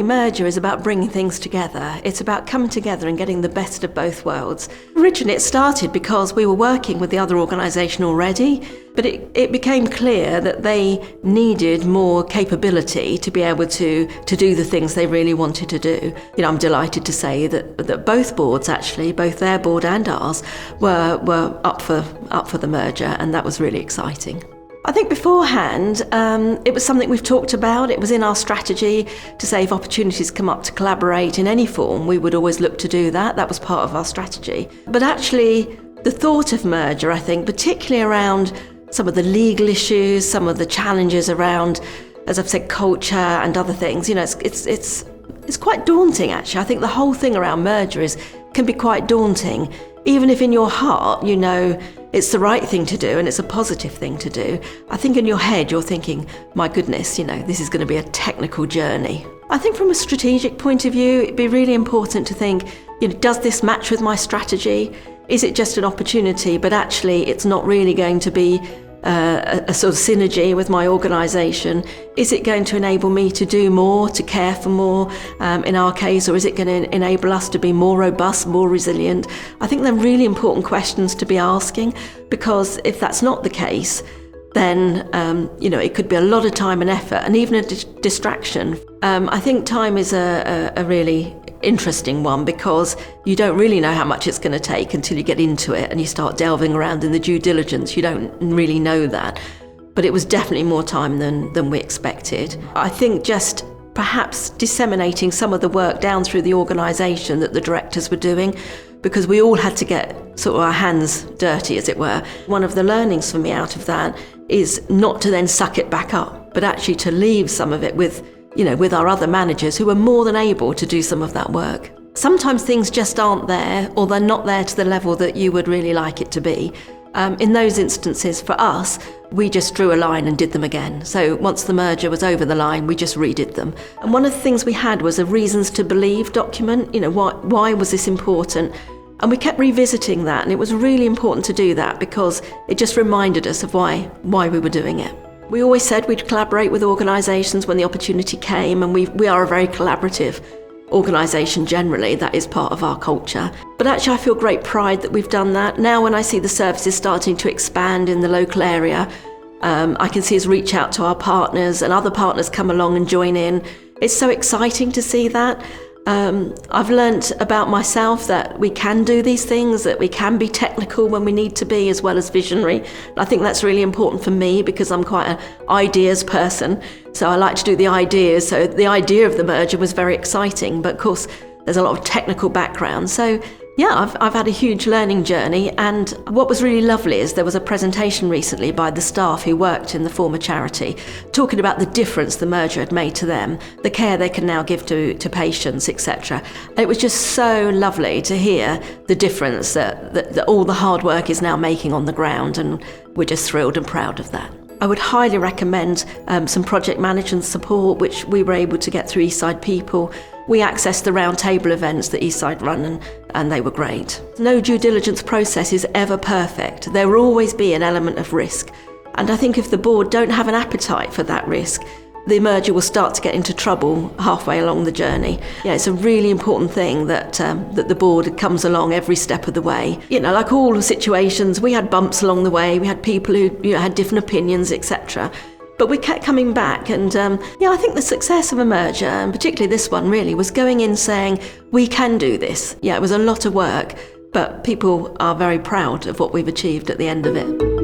me, merger is about bringing things together. It's about coming together and getting the best of both worlds. Originally it started because we were working with the other organisation already, but it became clear that they needed more capability to be able to do the things they really wanted to do. I'm delighted to say that both boards, actually, both their board and ours, were up for the merger, and that was really exciting. I think beforehand, it was something we've talked about. It was in our strategy to say if opportunities come up to collaborate in any form, we would always look to do that. That was part of our strategy. But actually, the thought of merger, I think, particularly around some of the legal issues, some of the challenges around, as I've said, culture and other things, it's quite daunting, actually. I think the whole thing around merger can be quite daunting. Even if in your heart you know it's the right thing to do and it's a positive thing to do, I think in your head you're thinking, my goodness, this is going to be a technical journey. I think from a strategic point of view, it'd be really important to think, does this match with my strategy? Is it just an opportunity, but actually it's not really going to be a sort of synergy with my organisation? Is it going to enable me to do more, to care for more in our case, or is it going to enable us to be more robust, more resilient? I think they're really important questions to be asking, because if that's not the case, then it could be a lot of time and effort and even a distraction. I think time is a really interesting one, because you don't really know how much it's going to take until you get into it and you start delving around in the due diligence. You don't really know that. But it was definitely more time than we expected. I think just perhaps disseminating some of the work down through the organisation that the directors were doing, because we all had to get sort of our hands dirty, as it were. One of the learnings for me out of that is not to then suck it back up, but actually to leave some of it with our other managers who are more than able to do some of that work. Sometimes things just aren't there, or they're not there to the level that you would really like it to be. In those instances, for us, we just drew a line and did them again. So once the merger was over the line, we just redid them. And one of the things we had was a reasons to believe document. Why was this important? And we kept revisiting that, and it was really important to do that because it just reminded us of why we were doing it. We always said we'd collaborate with organisations when the opportunity came, and we are a very collaborative organisation generally. That is part of our culture. But actually I feel great pride that we've done that. Now when I see the services starting to expand in the local area, I can see us reach out to our partners and other partners come along and join in. It's so exciting to see that. I've learnt about myself that we can do these things, that we can be technical when we need to be, as well as visionary. I think that's really important for me because I'm quite an ideas person. So I like to do the ideas. So the idea of the merger was very exciting, but of course there's a lot of technical background. So yeah, I've had a huge learning journey, and what was really lovely is there was a presentation recently by the staff who worked in the former charity talking about the difference the merger had made to them, the care they can now give to patients, etc. It was just so lovely to hear the difference that all the hard work is now making on the ground, and we're just thrilled and proud of that. I would highly recommend some project management support, which we were able to get through Eastside People. We accessed the round table events that Eastside run, and they were great. No due diligence process is ever perfect. There will always be an element of risk. And I think if the board don't have an appetite for that risk, the merger will start to get into trouble halfway along the journey. Yeah, it's a really important thing that the board comes along every step of the way. Like all situations, we had bumps along the way. We had people who had different opinions, etc. But we kept coming back, and I think the success of a merger, and particularly this one really, was going in saying, we can do this. Yeah, it was a lot of work, but people are very proud of what we've achieved at the end of it.